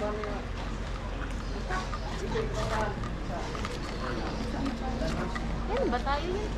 Yan ba tayo yun?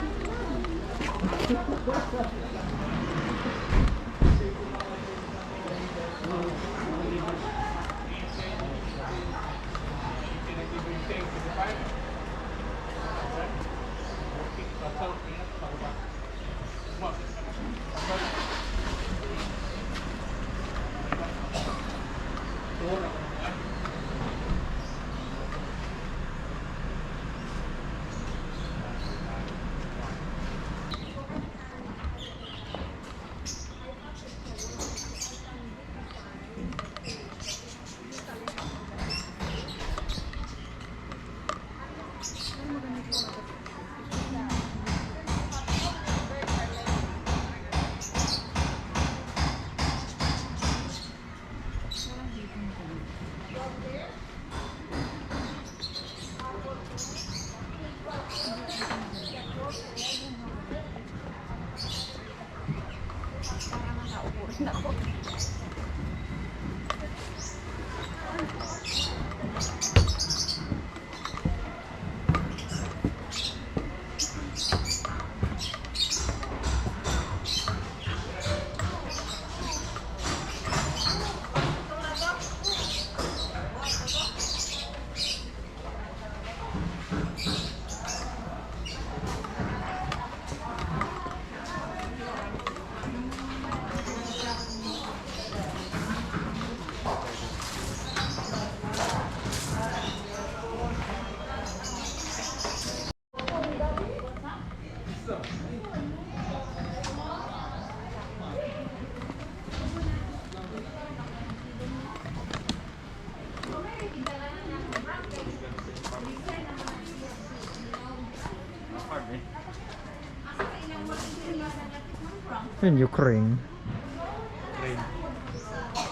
In Ukraine.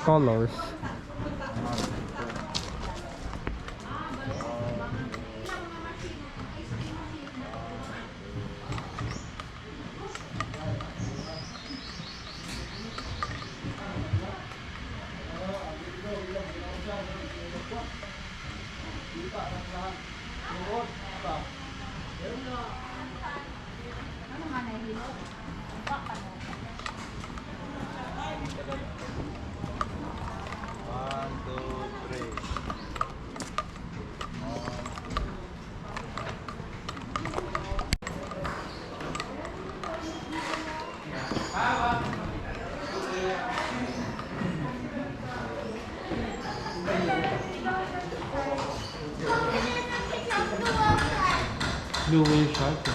Colors. Blue whale shark.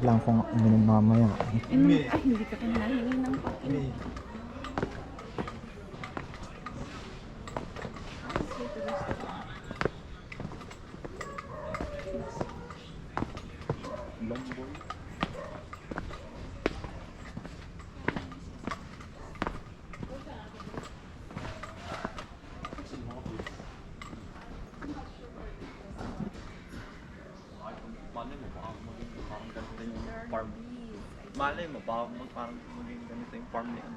Lang kung uminom mamaya. Ay, hindi ka pinahingi ng pakinig. Malay mo, baka parang maging ganito yung farm niya.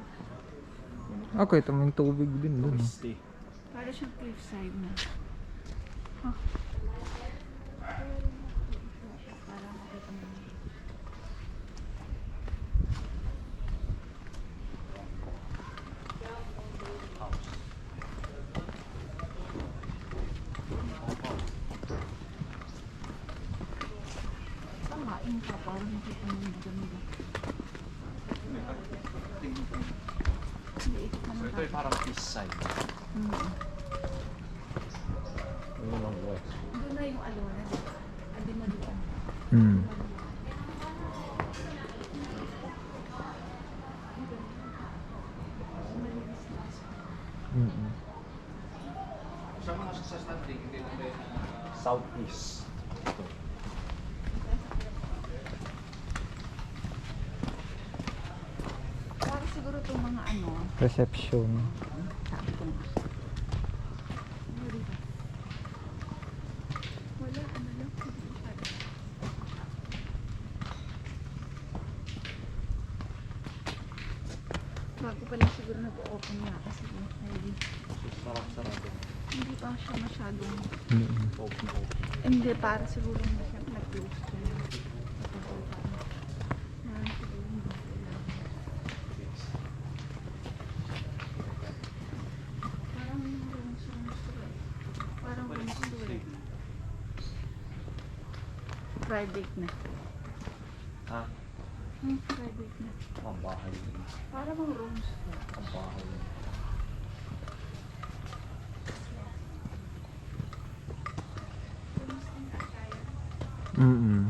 Okay, ito may tubig din dun. Para siyang cliffside na. Para makita mo. Tamain ka, parang hindi ka nang ganda. So ito ay parang east side. Doon na yung alona, di ba? Andi mo doon. Sa mga sa standing, southeast. Ito. Reception. Sabi ko nga. Ano dito? Wala, ano lang. Hindi ko sabi. Bago pa lang siguro nag-open nga kasi maybe Sarap-sarap. hindi pa siya masyadong Mm-mm. Open. hindi para siguro na siya nag-close siya na siguro hindi kailangan. Parang rooms to eh. Parang rooms to eh. Private na. Ah, Private na. ang bahay. Parang mga rooms to. Ang bahay. Rooms din na kaya. Mm-mm.